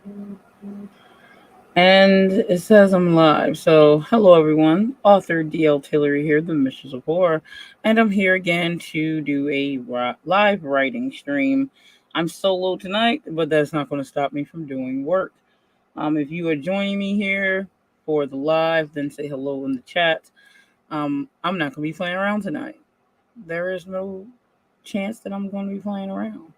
And it says I'm live. So, hello everyone. Author DL Tillery here, the Mistress of Horror. And I'm here again to do a live writing stream. I'm solo tonight, but that's not going to stop me from doing work. If you are joining me here for the live, then say hello in the chat. I'm not going to be playing around tonight. There is no chance that I'm going to be playing around.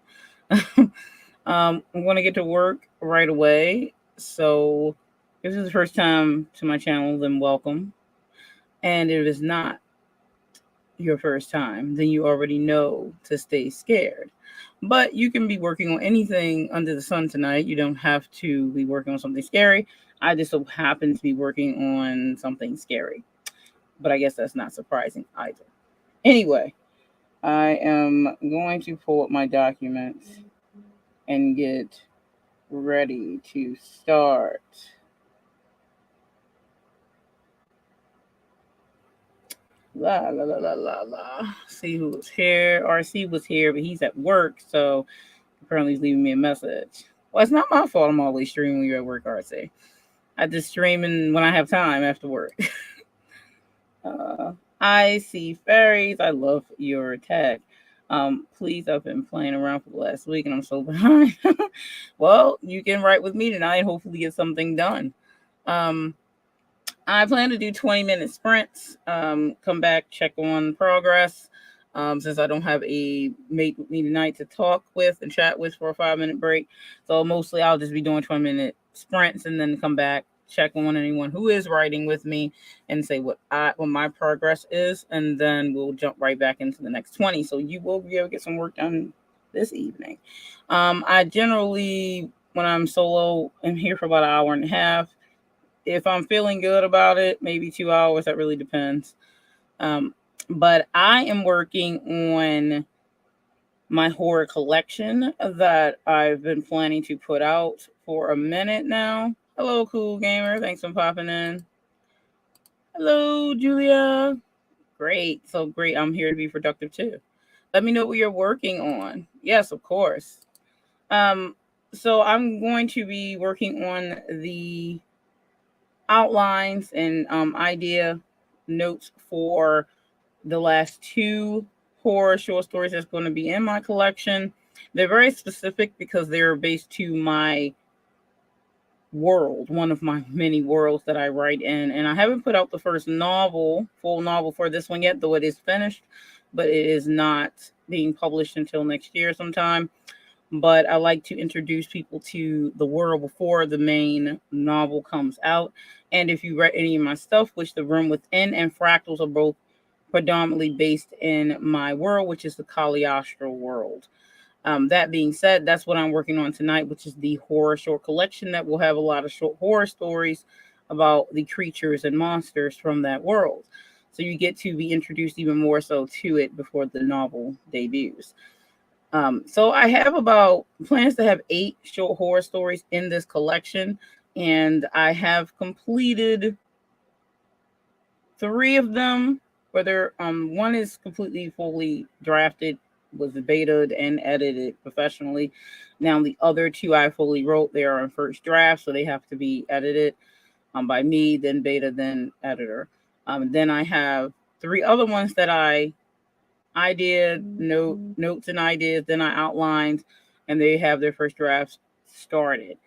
I'm going to get to work right away. So, if this is the first time to my channel, then welcome. And if it's not your first time, then you already know to stay scared. But you can be working on anything under the sun tonight. You don't have to be working on something scary. I just so happen to be working on something scary. But I guess that's not surprising either. Anyway, I am going to pull up my documents and get ready to start. La la la la la la. See who was here. RC was here, but he's at work, so apparently he's leaving me a message. Well, it's not my fault. I'm always streaming when you're at work, RC. I just streaming when I have time after work. I see fairies. I love your tag. Please, I've been playing around for the last week and I'm so behind. Well, you can write with me tonight and hopefully get something done. I plan to do 20-minute sprints. Come back, check on progress. Since I don't have a mate with me tonight to talk with and chat with for a 5-minute break. So mostly I'll just be doing 20-minute sprints and then come back, check on anyone who is writing with me and say what my progress is, and then we'll jump right back into the next 20. So you will be able to get some work done this evening. I generally, when I'm solo, am here for about an hour and a half. If I'm feeling good about it, maybe 2 hours. That really depends. But I am working on my horror collection that I've been planning to put out for a minute now. Hello, Cool Gamer. Thanks for popping in. Hello, Julia. Great. So great. I'm here to be productive too. Let me know what you're working on. Yes, of course. So I'm going to be working on the outlines and idea notes for the last 2 horror short stories that's going to be in my collection. They're very specific because they're based to my world, one of my many worlds that I write in. And I haven't put out the first full novel for this one yet, though it is finished, but it is not being published until next year sometime. But I like to introduce people to the world before the main novel comes out. And if you read any of my stuff, which The Room Within and Fractals are both predominantly based in my world, which is the Caliostro world. That being said, that's what I'm working on tonight, which is the horror short collection that will have a lot of short horror stories about the creatures and monsters from that world. So you get to be introduced even more so to it before the novel debuts. So I have about plans to have 8 short horror stories in this collection, and I have completed 3 of them. Whether one is completely fully drafted, was betaed and edited professionally. Now the other 2 I fully wrote. They are in first draft, so they have to be edited by me, then beta, then editor. Then I have 3 other ones that I did notes and ideas, then I outlined, and they have their first drafts started.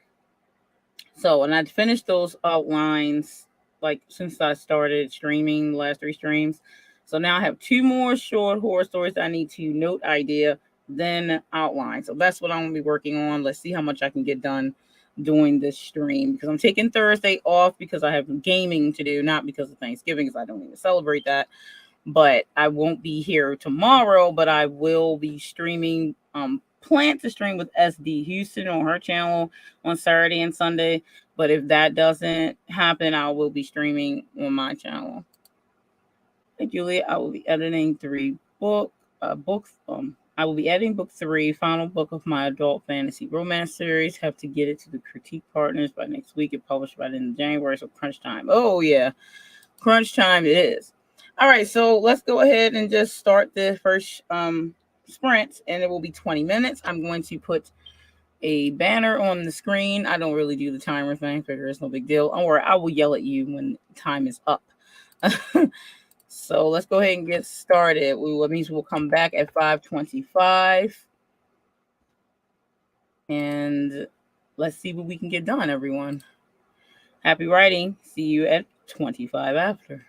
So, and I finished those outlines like since I started streaming the last 3 streams. So now I have 2 more short horror stories that I need to note idea, then outline. So that's what I'm gonna be working on. Let's see how much I can get done doing this stream, because I'm taking Thursday off because I have gaming to do, not because of Thanksgiving, because I don't even celebrate that. But I won't be here tomorrow, but I will be streaming, plan to stream with SD Houston on her channel on Saturday and Sunday. But if that doesn't happen, I will be streaming on my channel. Hey, Julia, I will be editing 3 books. I will be editing book 3, final book of my adult fantasy romance series. Have to get it to the critique partners by next week. It published by the end of January, so crunch time. Oh yeah, crunch time it is. All right, so let's go ahead and just start the first sprint, and it will be 20 minutes. I'm going to put a banner on the screen. I don't really do the timer thing. Figure it's no big deal. Don't worry, I will yell at you when time is up. So let's go ahead and get started. That means we'll come back at 5:25. And let's see what we can get done, everyone. Happy writing. See you at 25 after.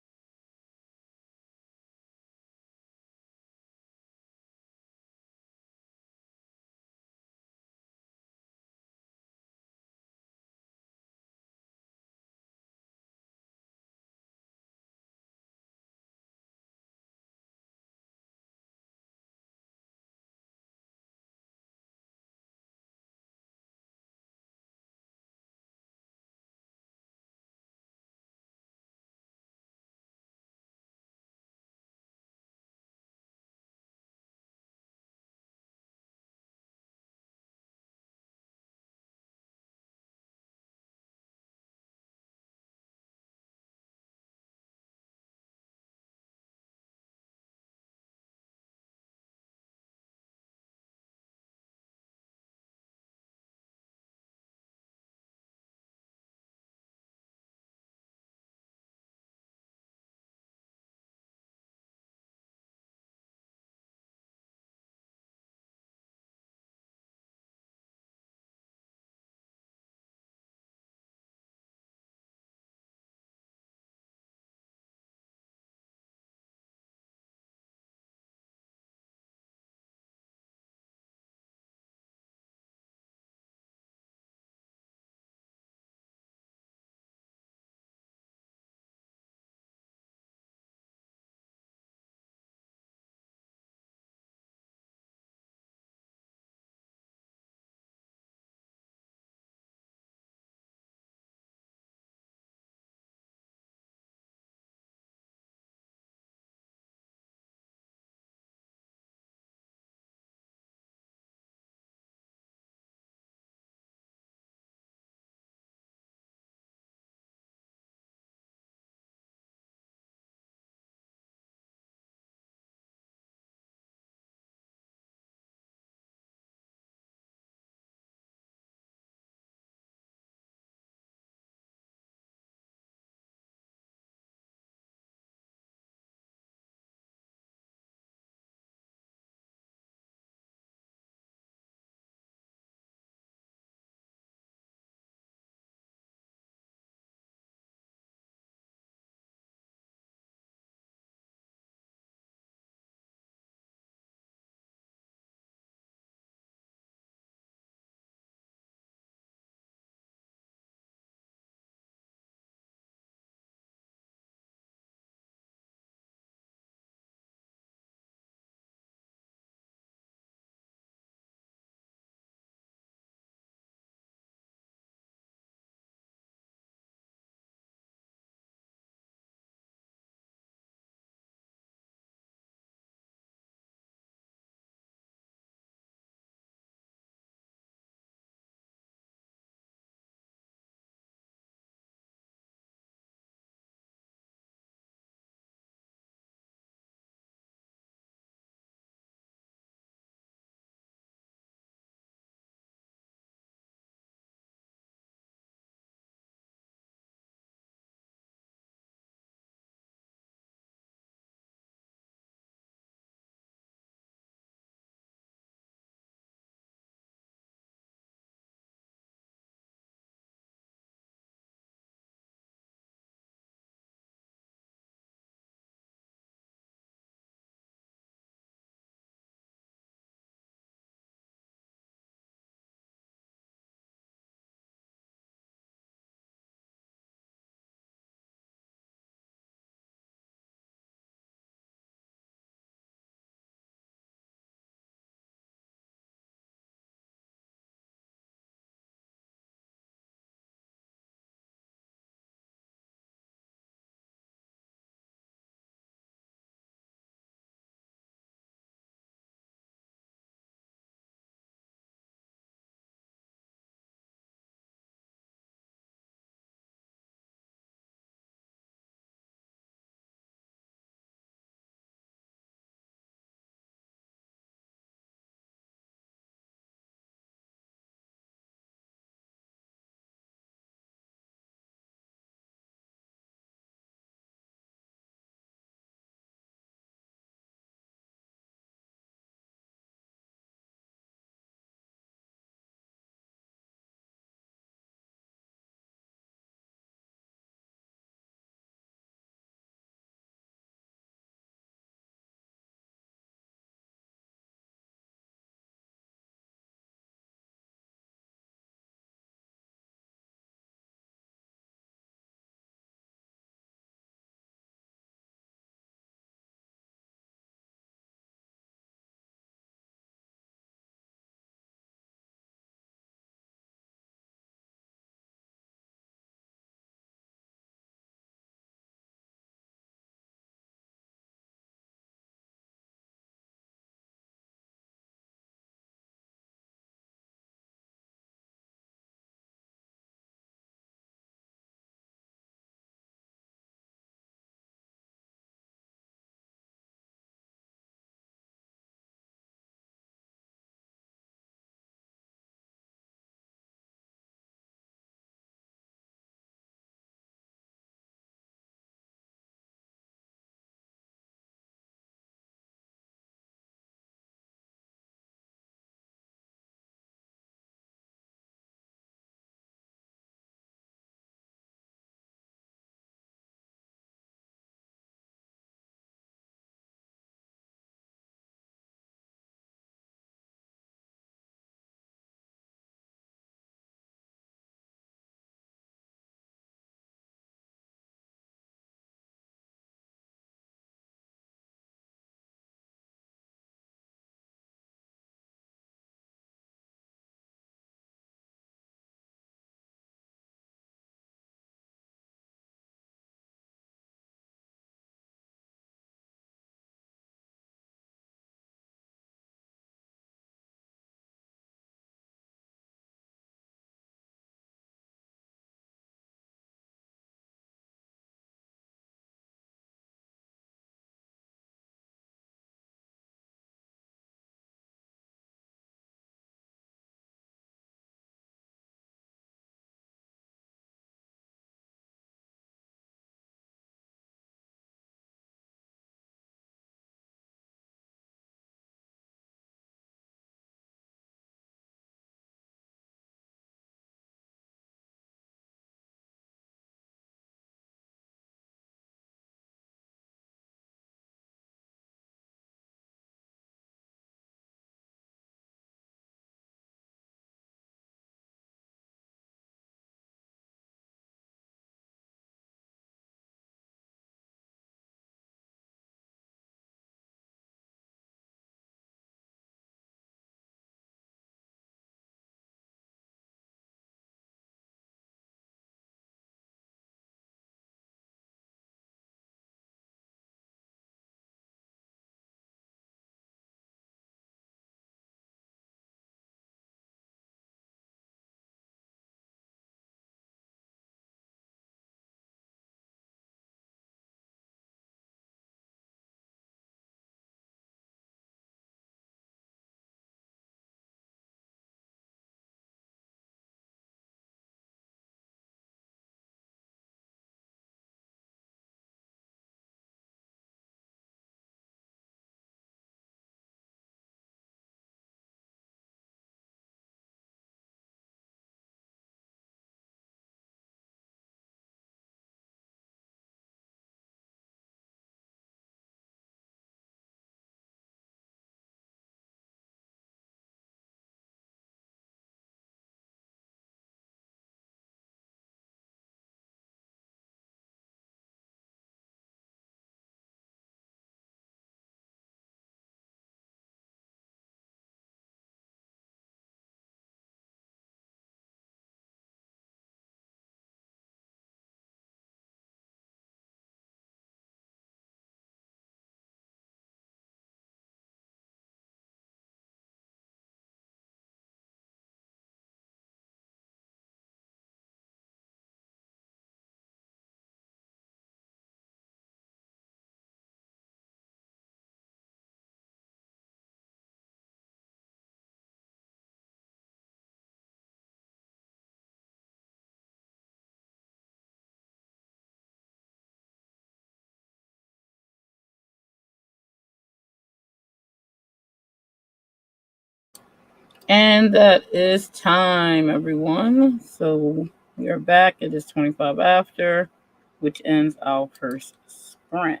And that is time, everyone. So we are back. It is 25 after, which ends our first sprint.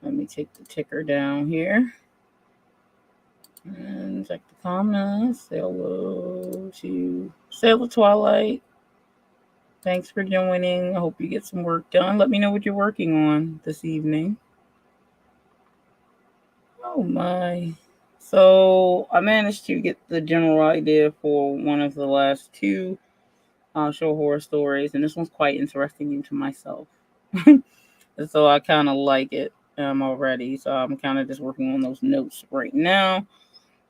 Let me take the ticker down here and check the comments. Say hello to Sailor Twilight. Thanks for joining. I hope you get some work done. Let me know what you're working on this evening. Oh my. So I managed to get the general idea for one of the last two show horror stories, and this one's quite interesting to myself. So I kind of like it already. So I'm kind of just working on those notes right now.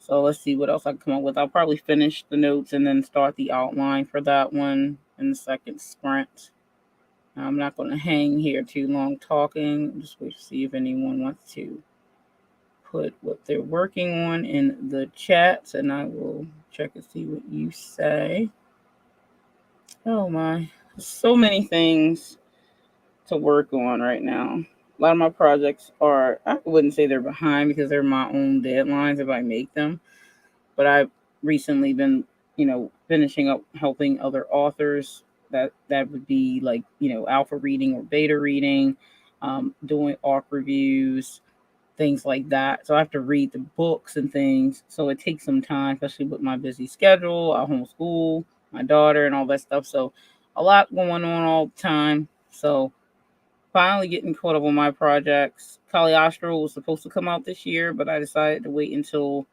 So let's see what else I can come up with. I'll probably finish the notes and then start the outline for that one in the second sprint. I'm not going to hang here too long talking. Just wait to see if anyone wants to put what they're working on in the chat, and I will check and see what you say. Oh my, so many things to work on right now. A lot of my projects are, I wouldn't say they're behind because they're my own deadlines if I make them, but I've recently been, finishing up helping other authors. That would be like, alpha reading or beta reading, doing ARC reviews, things like that. So I have to read the books and things. So it takes some time, especially with my busy schedule. I homeschool my daughter and all that stuff. So a lot going on all the time. So finally getting caught up on my projects. Caliostro was supposed to come out this year, but I decided to wait until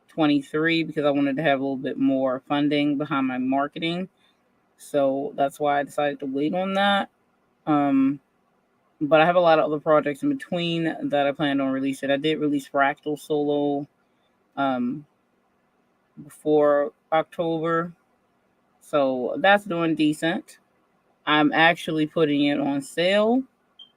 23 because I wanted to have a little bit more funding behind my marketing. So that's why I decided to wait on that. But I have a lot of other projects in between that I planned on releasing. I did release Fractal solo before October, so that's doing decent. I'm actually putting it on sale,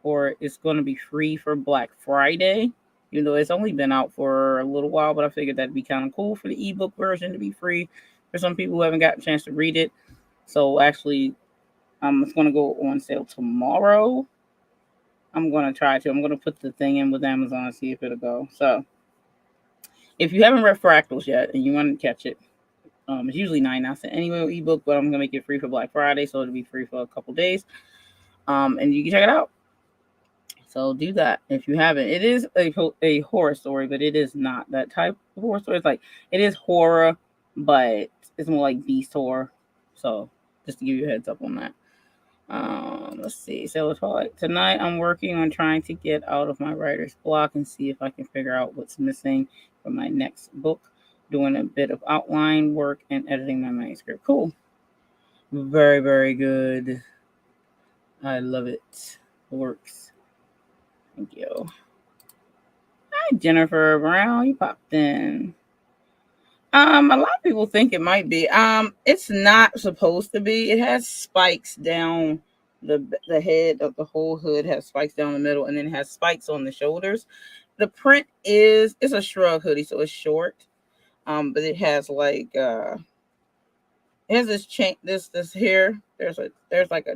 or it's going to be free for Black Friday. Even though it's only been out for a little while, but I figured that'd be kind of cool for the ebook version to be free for some people who haven't gotten a chance to read it. So actually, it's going to go on sale tomorrow. I'm going to try to. I'm going to put the thing in with Amazon and see if it'll go. So if you haven't read Fractals yet and you want to catch it, it's usually 99 cents anyway ebook, but I'm going to make it free for Black Friday, so it'll be free for a couple days. And you can check it out. So do that if you haven't. It is a horror story, but it is not that type of horror story. It's like, it is horror, but it's more like beast horror. So just to give you a heads up on that. Let's see. So tonight I'm working on trying to get out of my writer's block and see if I can figure out what's missing for my next book. Doing a bit of outline work and editing my manuscript. Cool. Very, very good. I love it. It works. Thank you. Hi, Jennifer Brown. You popped in. A lot of people think it might be. It's not supposed to be. It has spikes down the head of the whole hood has spikes down the middle, and then it has spikes on the shoulders. The print it's a shrug hoodie, so it's short. But it has like it has this chain, this here. There's like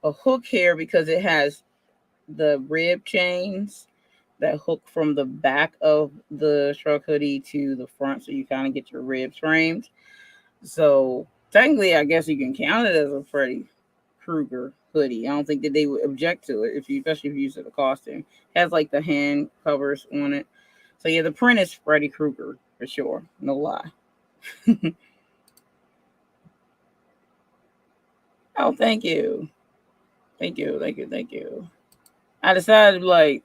a hook here because it has the rib chains that hook from the back of the shrug hoodie to the front, so you kind of get your ribs framed. So technically, I guess you can count it as a Freddy Krueger hoodie. I don't think that they would object to it especially if you use it a costume. It has like the hand covers on it. So yeah, the print is Freddy Krueger for sure. No lie. Oh, thank you. Thank you. Thank you. Thank you. I decided like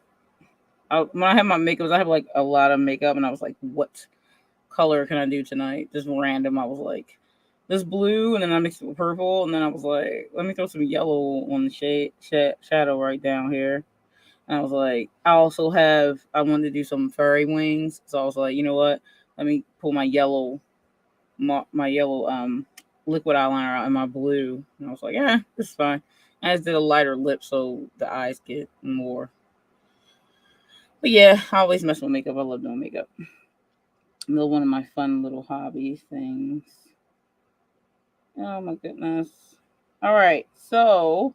when I have my makeups, I have like a lot of makeup, and I was like, what color can I do tonight? Just random. I was like, this blue, and then I mixed it with purple, and then I was like, let me throw some yellow on the shadow right down here. And I was like, I wanted to do some furry wings, so I was like, you know what? Let me pull my yellow liquid eyeliner out in my blue, and I was like, yeah, this is fine. I just did a lighter lip so the eyes get more. But yeah, I always mess with makeup. I love doing makeup. Another one of my fun little hobby things. Oh my goodness. All right, so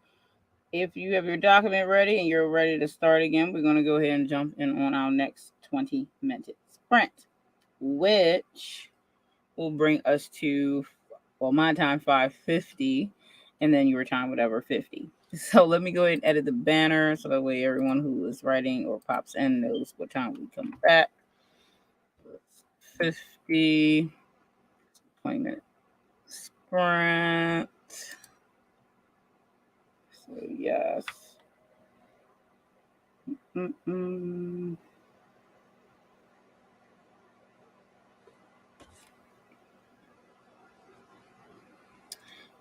if you have your document ready and you're ready to start again, we're going to go ahead and jump in on our next 20-minute sprint. which will bring us to, well, my time 5:50, and then your time whatever 50. So let me go ahead and edit the banner so that way everyone who is writing or pops in knows what time we come back. 50, 20-minute sprint. So yes.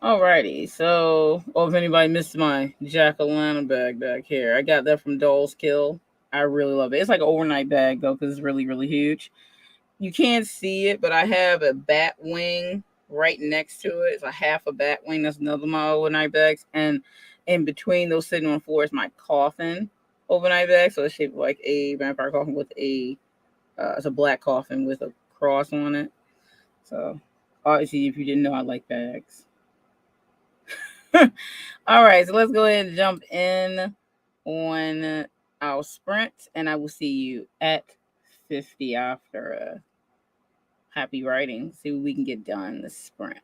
Alrighty, so if anybody missed my jack-o'-lantern bag back here, I got that from Doll's Kill. I really love it. It's like an overnight bag though, because it's really, really huge. You can't see it, but I have a bat wing right next to it. It's a half a bat wing. That's another of my overnight bags. And in between those sitting on the floor is my coffin overnight bag. So it's shaped like a vampire coffin with it's a black coffin with a cross on it. So obviously, if you didn't know, I like bags. All right, so let's go ahead and jump in on our sprint, and I will see you at 50 after happy writing. See what we can get done this sprint.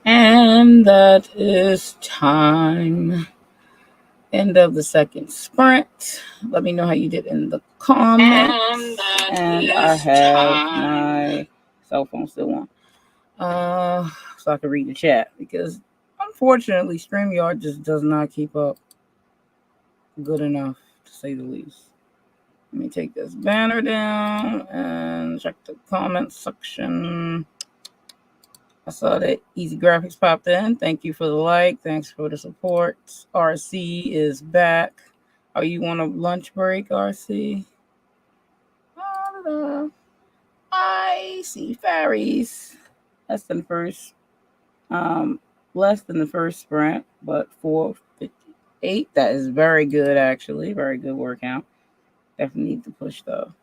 And that is time. End of the second sprint. Let me know how you did in the comments. And I have my cell phone still on. So I can read the chat because unfortunately StreamYard just does not keep up good enough, to say the least. Let me take this banner down and check the comment section. I saw that Easy Graphics popped in. Thank you for the like. Thanks for the support. RC is back. Are you on a lunch break, RC? I see fairies. Less than the first sprint, but 4:58. That is very good, actually. Very good workout. Definitely need to push though.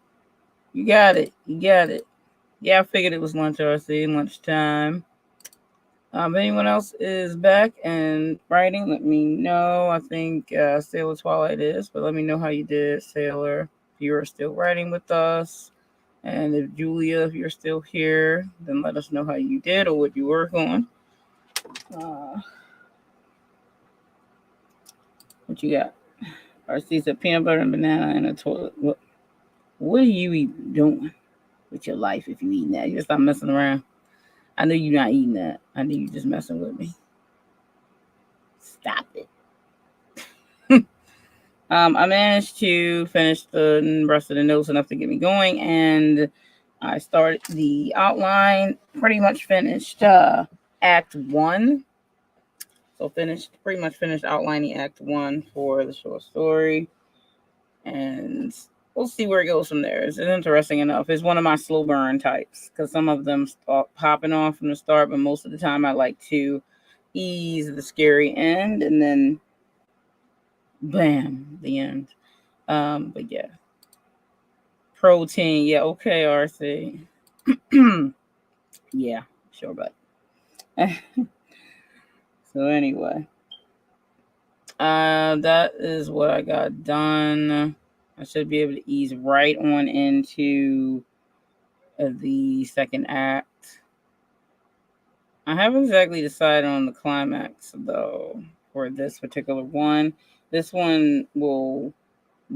You got it. Yeah, I figured it was lunch, RC. Lunchtime. Anyone else is back and writing, let me know. I think Sailor Twilight is, but let me know how you did, Sailor. If you're still writing with us. And if Julia, if you're still here, then let us know how you did or what you work on. What you got? RC said peanut butter and banana in a toilet. What are you doing with your life if you eating that? You just stop messing around. I know you're not eating that. I know you're just messing with me. Stop it. I managed to finish the rest of the notes enough to get me going, and I started the outline. Pretty much finished Act 1. So pretty much finished outlining Act 1 for the short story, and we'll see where it goes from there. It's interesting enough. It's one of my slow burn types because some of them start popping off from the start, but most of the time I like to ease the scary end and then bam, the end. But yeah. Protein, yeah, okay, RC. Yeah, sure, but so anyway. That is what I got done. I should be able to ease right on into the second act. I haven't exactly decided on the climax though for this particular one. This one will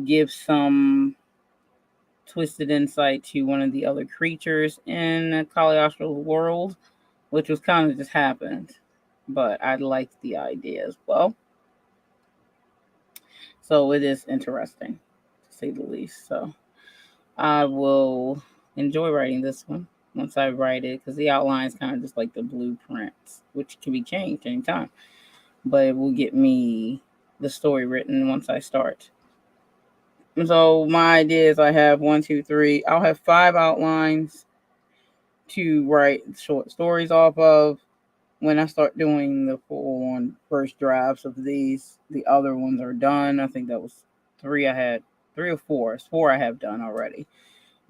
give some twisted insight to one of the other creatures in Caliostro's world, which was kind of just happened, but I liked the idea as well. So it is interesting, to say the least. So I will enjoy writing this one once I write it, because the outline is kind of just like the blueprints, which can be changed anytime. But it will get me the story written once I start. So my idea is I have 1, 2, 3. I'll have 5 outlines to write short stories off of. When I start doing the full-on first drafts of these, the other ones are done. I think that was 3 I had, 3 or 4. It's 4 I have done already.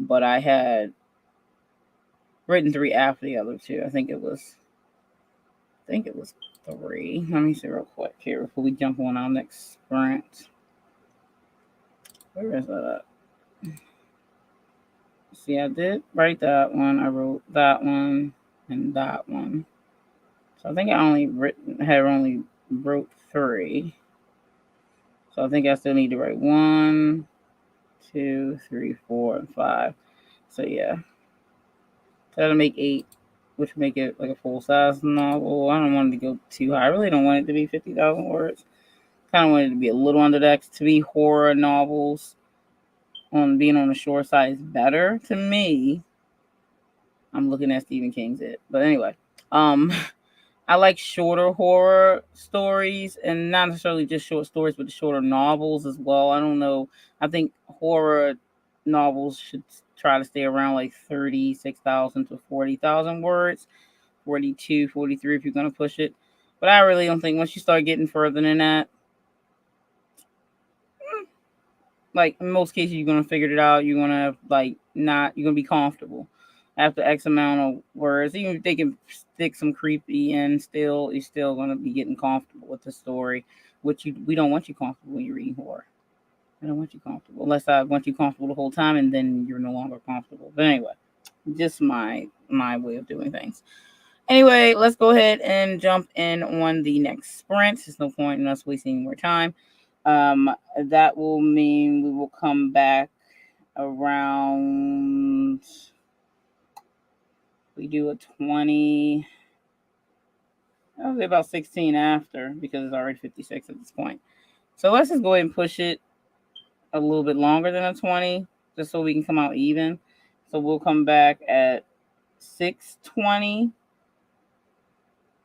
But I had written 3 after the other 2. I think it was 3. Let me see real quick here before we jump on our next sprint. Where is that at? See, I did write that one. I wrote that one and that one. So I think I only wrote 3. So I think I still need to write 1, 2, 3, 4, and 5. So yeah. So that'll make 8, which make it like a full-size novel. I don't want it to go too high. I really don't want it to be 50,000 words. Kind of want it to be a little under that. To me, horror novels being on the short side is better to me. I'm looking at Stephen King's It. But anyway, I like shorter horror stories, and not necessarily just short stories, but shorter novels as well. I don't know. I think horror novels should try to stay around like 36,000 to 40,000 words, 42, 43 if you're going to push it. But I really don't think once you start getting further than that, like in most cases, you're going to figure it out. You're going to you're going to be comfortable after X amount of words. Even if they can stick some creepy in, you're still going to be getting comfortable with the story, which we don't want you comfortable when you're reading horror. I don't want you comfortable unless I want you comfortable the whole time, and then you're no longer comfortable. But anyway, just my way of doing things. Anyway, let's go ahead and jump in on the next sprint. There's no point in us wasting more time. That will mean we will come back around. We do a 20. I'll say about 16 after because it's already 56 at this point. So let's just go ahead and push it a little bit longer than a 20 just so we can come out even. So we'll come back at 6:20.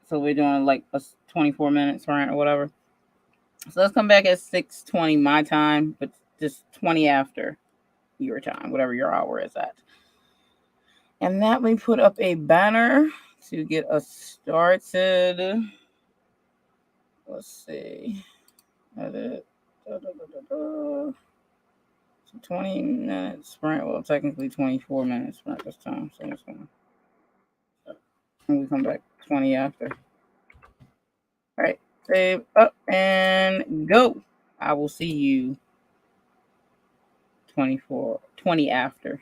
So we're doing like a 24 minutes, right, or whatever. So let's come back at 6:20 my time, but just 20 after your time, whatever your hour is at. And that we put up a banner to get us started. Let's see. Edit. So 20 minutes sprint. Well, technically 24 minutes sprint this time. So it's gonna. And we come back 20 after. All right. Save up and go. I will see you 20 after.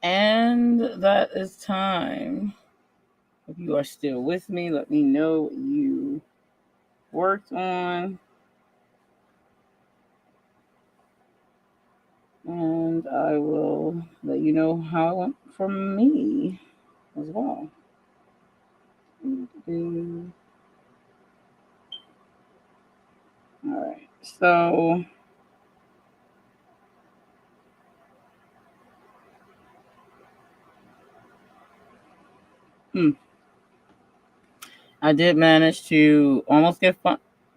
And that is time. If you are still with me, let me know what you worked on. And I will let you know how it went for me as well. All right. So I did manage to almost get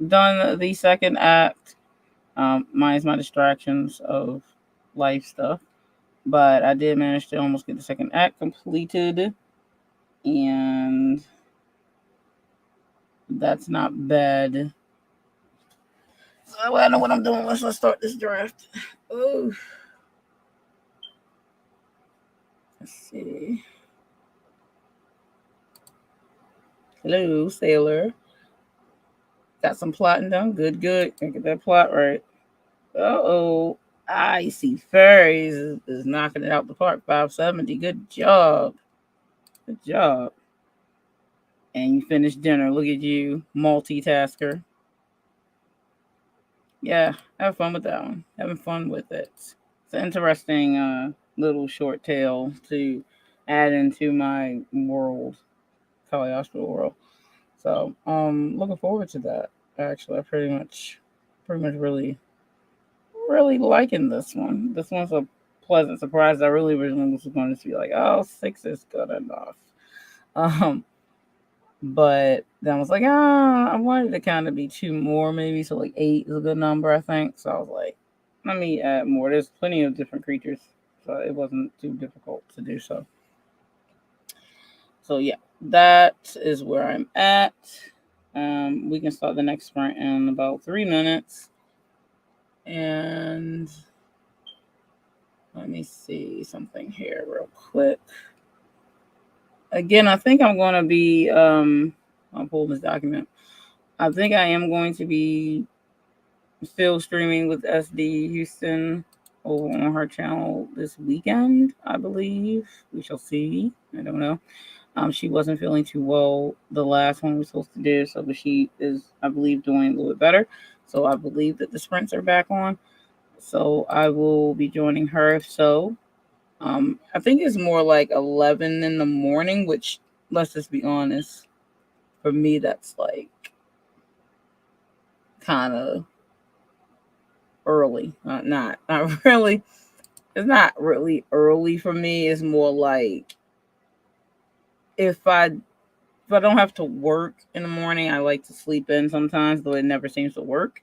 done the second act. Minus my distractions of life stuff. But I did manage to almost get the second act completed. And that's not bad. So I know what I'm doing. Let's start this draft. Oh. Let's see. Hello, sailor. Got some plotting done. Good. Gotta get that plot right. Uh-oh. Icy Fairies is knocking it out the park. 570. Good job. Good job. And you finished dinner. Look at you, multitasker. Yeah, have fun with that one. Having fun with it. It's an interesting little short tale to add into my world, Caliostro world. So, looking forward to that. Actually, I pretty much really liking this one. This one's a pleasant surprise. I really originally was going to be like, oh, 6 is good enough. But then I was like, I wanted to kind of be 2 more, maybe. So like 8 is a good number, I think. So I was like, let me add more. There's plenty of different creatures, so it wasn't too difficult to do so. So yeah, that is where I'm at. We can start the next sprint in about 3 minutes. And let me see something here real quick. Again, I think I'm going to be, I'll pull this document. I think I am going to be still streaming with SD Houston over on her channel this weekend, I believe. We shall see. I don't know. She wasn't feeling too well the last one we were supposed to do, so but she is, I believe, doing a little bit better. So I believe that the sprints are back on. So I will be joining her. So I think it's more like 11 in the morning, which, let's just be honest, for me, that's like kind of early. Not really. It's not really early for me. It's more like if I don't have to work in the morning, I like to sleep in sometimes, though it never seems to work.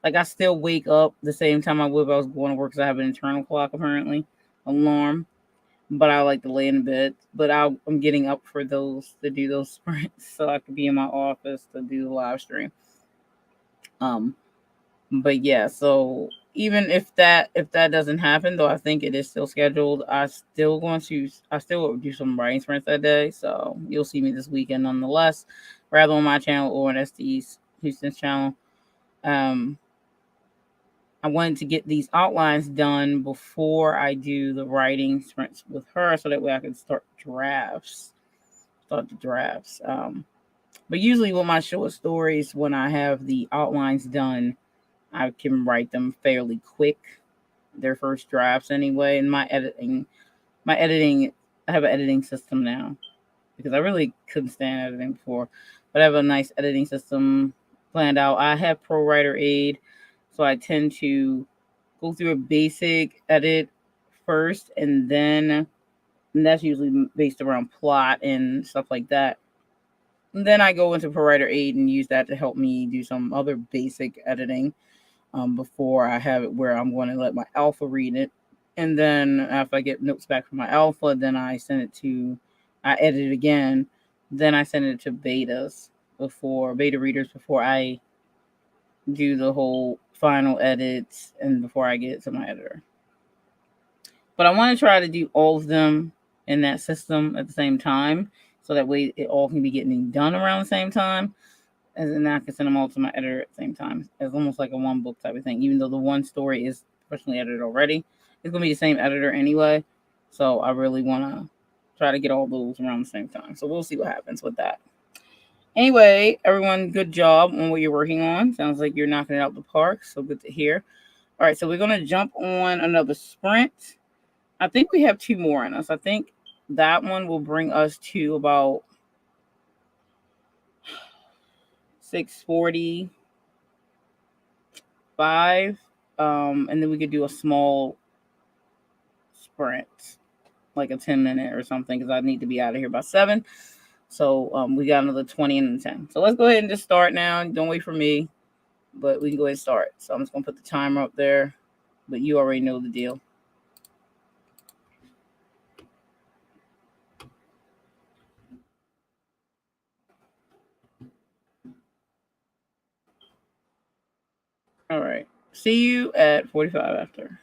Like I still wake up the same time I would if I was going to work because I have an internal clock apparently, alarm. But I like to lay in bed. But I'm getting up for those to do those sprints so I could be in my office to do the live stream. But yeah, so even if that doesn't happen, though I think it is still scheduled, I still will do some writing sprints that day. So you'll see me this weekend nonetheless, rather on my channel or on SD's Houston's channel. I wanted to get these outlines done before I do the writing sprints with her, so that way I can start the drafts. But usually with my short stories, when I have the outlines done, I can write them fairly quick. Their first drafts anyway. And my editing, I have an editing system now because I really couldn't stand editing before, but I have a nice editing system planned out. I have Pro Writer Aid, so I tend to go through a basic edit first, and that's usually based around plot and stuff like that. And then I go into Pro Writer Aid and use that to help me do some other basic editing. Before I have it where I'm going to let my alpha read it. And then after I get notes back from my alpha, then I edit it again. Then I send it to beta readers before I do the whole final edits and before I get it to my editor. But I want to try to do all of them in that system at the same time. So that way it all can be getting done around the same time. And then I can send them all to my editor at the same time. It's almost like a one book type of thing. Even though the one story is professionally edited already, it's going to be the same editor anyway. So I really want to try to get all those around the same time. So we'll see what happens with that. Anyway, everyone, good job on what you're working on. Sounds like you're knocking it out the park. So good to hear. All right, so we're going to jump on another sprint. I think we have 2 more in us. I think that one will bring us to about 6:45. And then we could do a small sprint, like a 10-minute or something, because I need to be out of here by 7. So we got another 20 and 10. So let's go ahead and just start now. Don't wait for me, but we can go ahead and start. So I'm just going to put the timer up there, but you already know the deal. All right. See you at 45 after.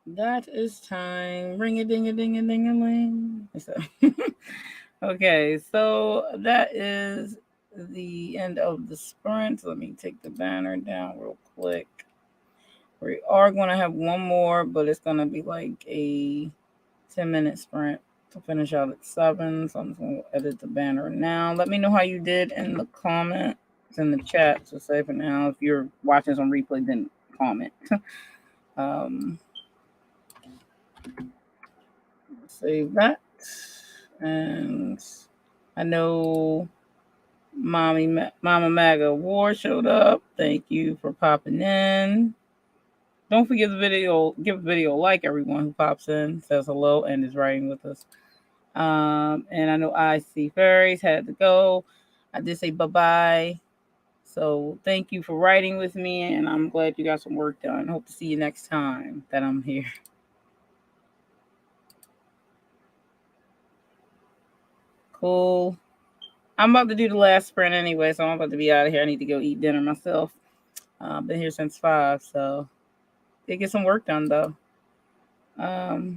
That is time. Ring a ding a ding a ding a ling. Okay, so that is the end of the sprint. Let me take the banner down real quick. We are going to have one more, but it's going to be like a 10-minute sprint to finish out at 7. So I'm just going to edit the banner now. Let me know how you did in the comments, in the chat. So say for now, if you're watching this on replay, then comment. Save that. And I know Mama Maga War showed up. Thank you for popping in. Don't forget give the video a like, everyone who pops in, says hello, and is writing with us. And I know I see fairies had to go. I did say bye-bye. So thank you for writing with me, and I'm glad you got some work done. Hope to see you next time that I'm here. Cool. I'm about to do the last sprint anyway, so I'm about to be out of here. I need to go eat dinner myself. Been here since 5, so did get some work done though. Gotta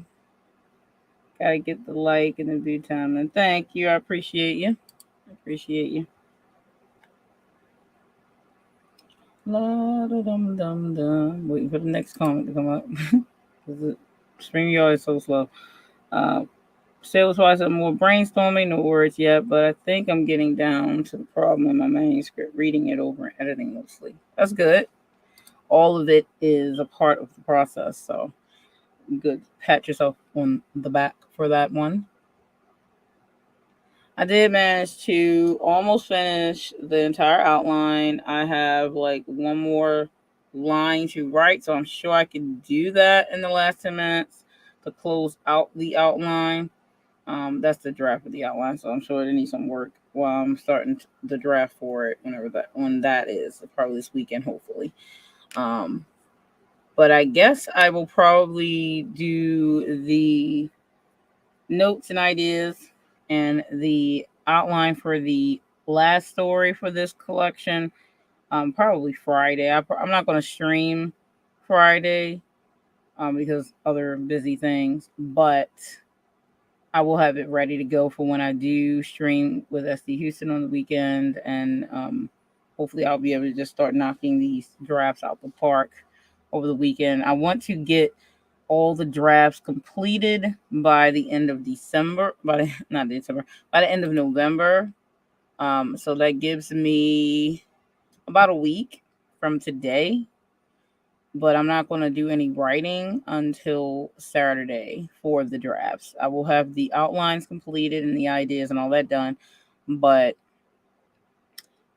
get the like in the due time, and thank you. I appreciate you. La da dum dum dum. Waiting for the next comment to come up. StreamYard is so slow. Sales-wise, I'm more brainstorming, no words yet, but I think I'm getting down to the problem in my manuscript, reading it over and editing mostly. That's good. All of it is a part of the process, so good. Pat yourself on the back for that one. I did manage to almost finish the entire outline. I have like one more line to write, so I'm sure I can do that in the last 10 minutes to close out the outline. That's the draft of the outline, so I'm sure it needs some work while I'm starting the draft for it when that is. Probably this weekend, hopefully. But I guess I will probably do the notes and ideas and the outline for the last story for this collection. Probably Friday. I'm not going to stream Friday because other busy things, but I will have it ready to go for when I do stream with SD Houston on the weekend, and hopefully I'll be able to just start knocking these drafts out the park over the weekend. I want to get all the drafts completed by the end of December, by the end of November. So that gives me about a week from today, but I'm not going to do any writing until Saturday for the drafts. I will have the outlines completed and the ideas and all that done, but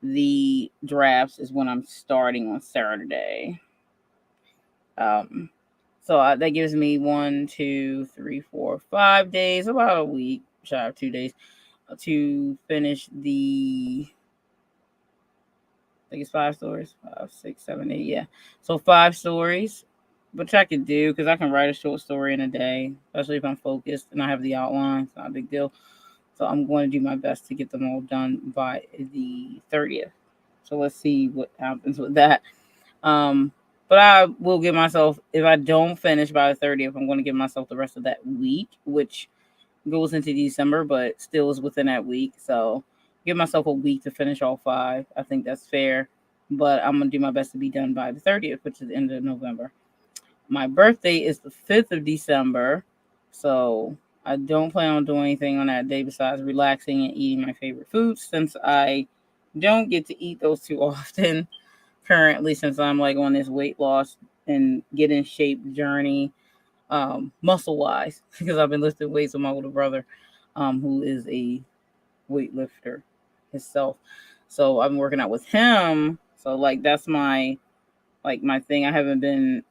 the drafts is when I'm starting on Saturday. So that gives me 1, 2, 3, 4, 5 days, about a week, shy of 2 days, to finish the. I think it's 5 stories. 5, 6, 7, 8. Yeah. So 5 stories, which I can do because I can write a short story in a day, especially if I'm focused and I have the outline. It's not a big deal. So I'm going to do my best to get them all done by the 30th. So let's see what happens with that. But I will give myself, if I don't finish by the 30th, I'm going to give myself the rest of that week, which goes into December, but still is within that week. So give myself a week to finish all 5. I think that's fair. But I'm going to do my best to be done by the 30th, which is the end of November. My birthday is the 5th of December. So I don't plan on doing anything on that day besides relaxing and eating my favorite foods, since I don't get to eat those too often currently, since I'm like on this weight loss and get in shape journey, muscle wise, because I've been lifting weights with my older brother, who is a weightlifter himself. So I've been working out with him. So like that's my thing. I haven't been,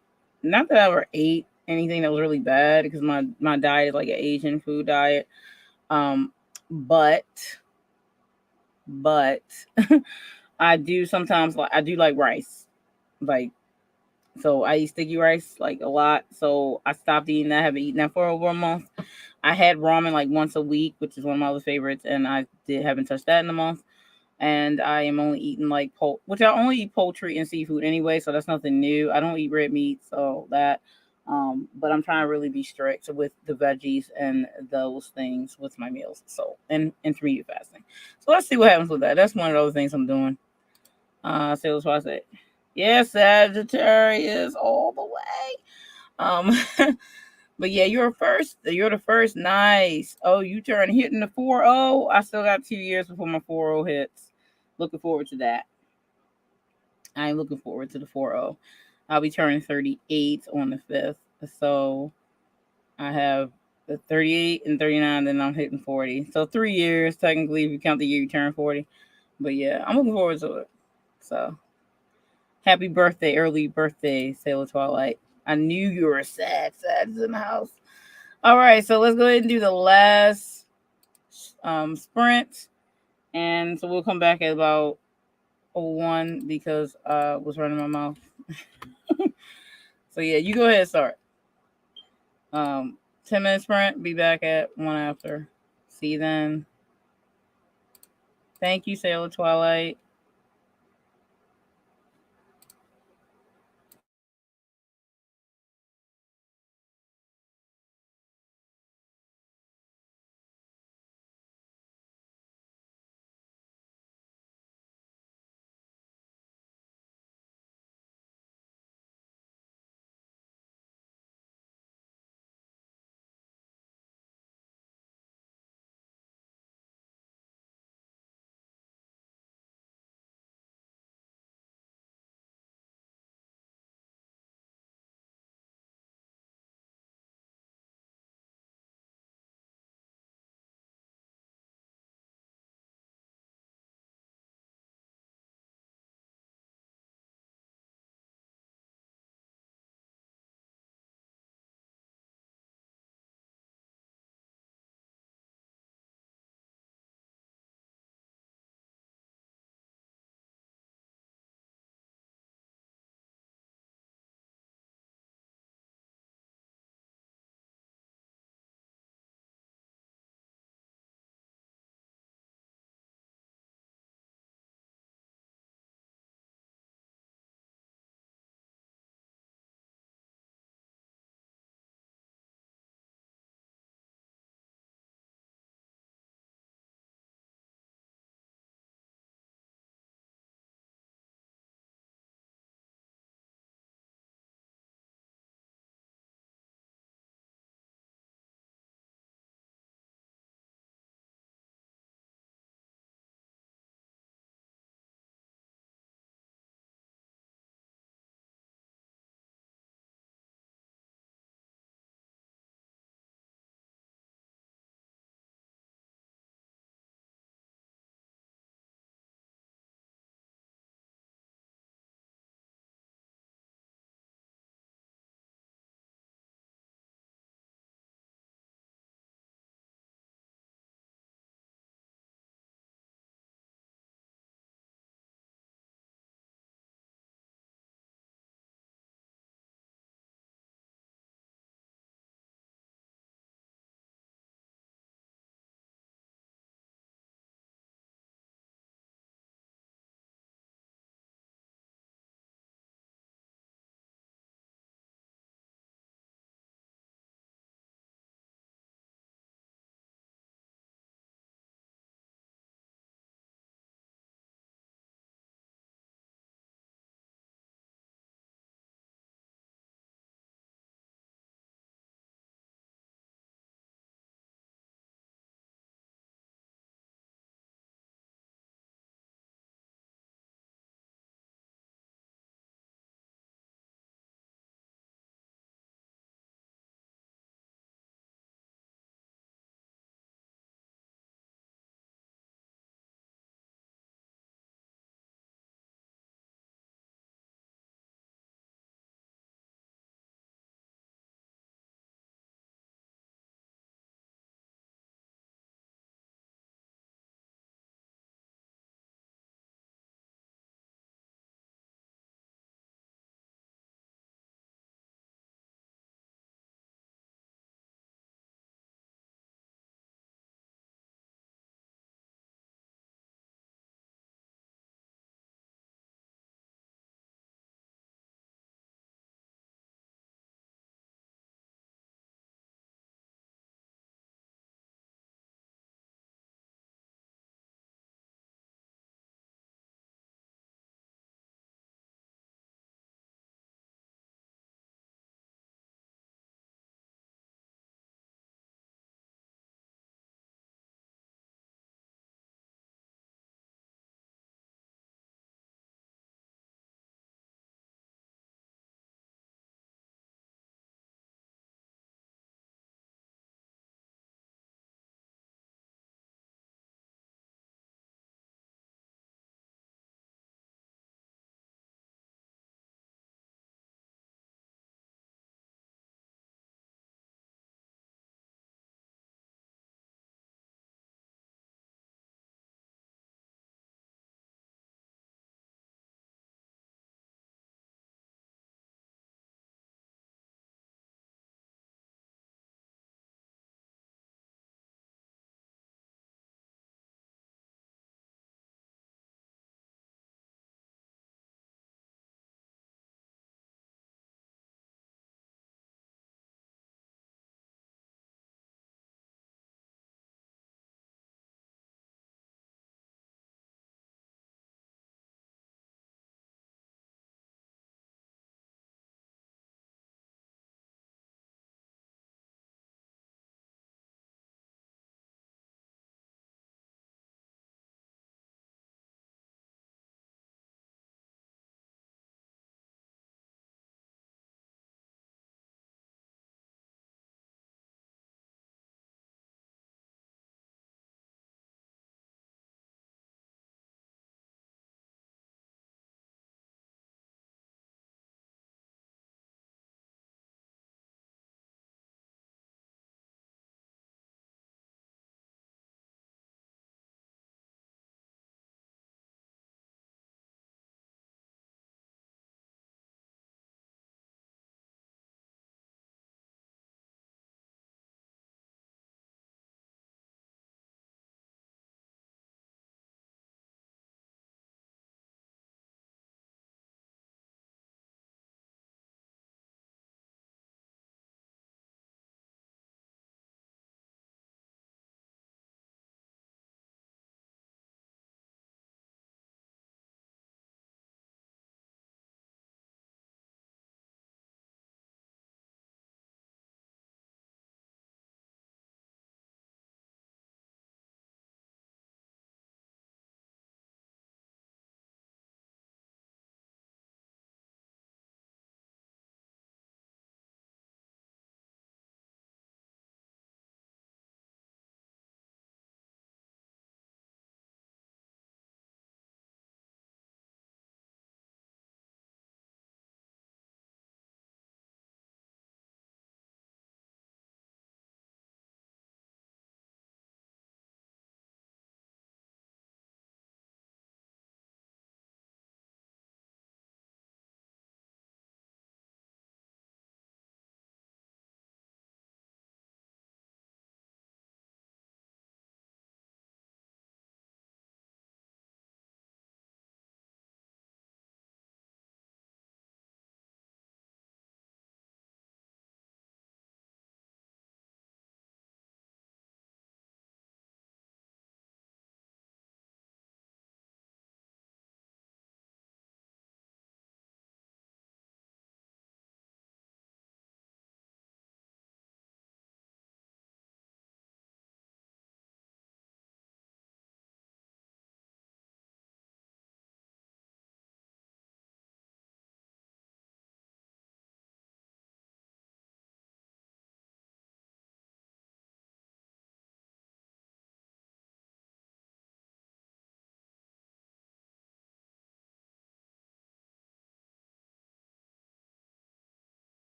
not that I ever ate anything that was really bad, because my diet is like an Asian food diet. But I do sometimes like rice. Like, so I eat sticky rice like a lot. So I stopped eating that. I haven't eaten that for over a month. I had ramen like once a week, which is one of my other favorites, and I haven't touched that in a month. And I am only eating like which I only eat poultry and seafood anyway, so that's nothing new. I don't eat red meat, so that But I'm trying to really be strict with the veggies and those things with my meals. So, and intermediate fasting. So let's see what happens with that. That's one of those things I'm doing. So that's what I say. Yeah, Sagittarius all the way. But yeah, you're first. You're the first. Nice. Oh, you turn hitting the 4-0. I still got 2 years before my 4-0 hits. Looking forward to that. I'm looking forward to the 4-0. I'll be turning 38 on the 5th. So I have the 38 and 39, then I'm hitting 40. So 3 years, technically, if you count the year you turn 40. But yeah, I'm looking forward to it. So happy birthday, early birthday, Sailor Twilight. I knew you were sad. Sad's in the house. All right, so let's go ahead and do the last sprint. And so we'll come back at about 01 because I was running my mouth. So yeah, you go ahead and start. 10-minute sprint. Be back at 1 after. See you then. Thank you, Sailor Twilight.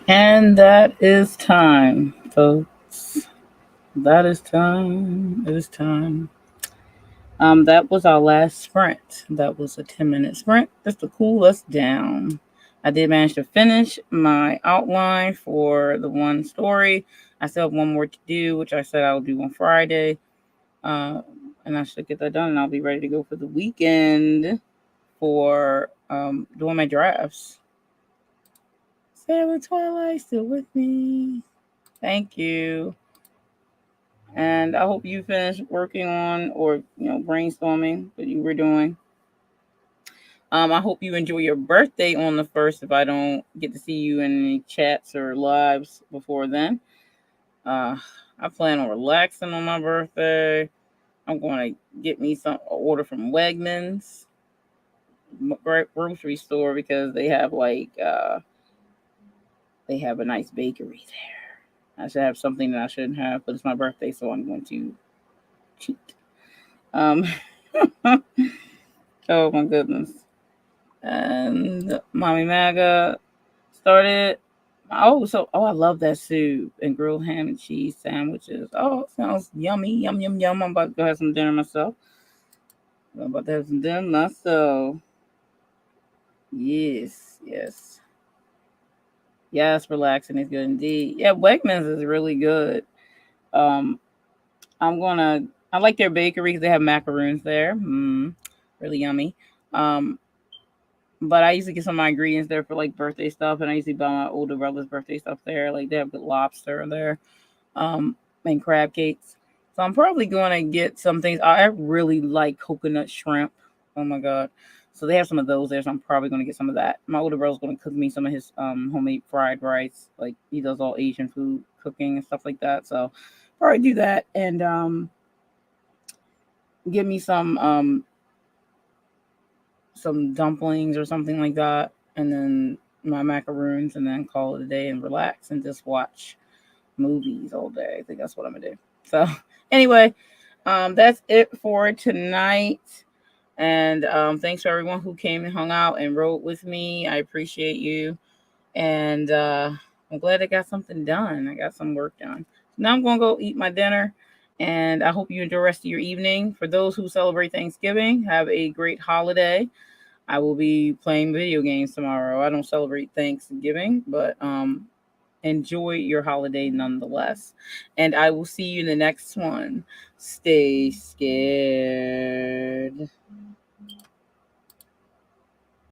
And that is time, folks. That is time. It is time. That was our last sprint. That was a 10-minute sprint just to cool us down. I did manage to finish my outline for the one story. I still have one more to do, which I said I'll do on Friday. Uh, and I should get that done, and I'll be ready to go for the weekend for doing my drafts. Sarah Twilight still with me. Thank you. And I hope you finished working on or brainstorming what you were doing. I hope you enjoy your birthday on the 1st if I don't get to see you in any chats or lives before then. I plan on relaxing on my birthday. I'm going to get me some order from Wegmans grocery store because they have they have a nice bakery there. I should have something that I shouldn't have, but it's my birthday, so I'm going to cheat. Um, oh my goodness. And Mommy Maga started. I love that soup and grilled ham and cheese sandwiches. Oh, it sounds yummy, yum yum yum. I'm about to go have some dinner myself. I'm about to have some dinner myself. Yes, yes, yes. Relaxing is good indeed. Yeah, Wegmans is really good. Um, I like their bakery because they have macaroons there. Really yummy. Um, but I usually get some of my ingredients there for like birthday stuff, and I usually buy my older brother's birthday stuff there. Like they have good lobster there, um, and crab cakes. So I'm probably going to get some things. I really like coconut shrimp. Oh my god! So they have some of those there. So I'm probably going to get some of that. My older brother's going to cook me some of his homemade fried rice. Like he does all Asian food cooking and stuff like that. So probably do that and give me some dumplings or something like that, and then my macaroons, and then call it a day and relax and just watch movies all day. I think that's what I'm gonna do. So anyway, that's it for tonight. And thanks for everyone who came and hung out and wrote with me. I appreciate you. And I'm glad I got something done. I got some work done. Now I'm gonna go eat my dinner. And I hope you enjoy the rest of your evening. For those who celebrate Thanksgiving, have a great holiday. I will be playing video games tomorrow. I don't celebrate Thanksgiving, but enjoy your holiday nonetheless. And I will see you in the next one. Stay scared.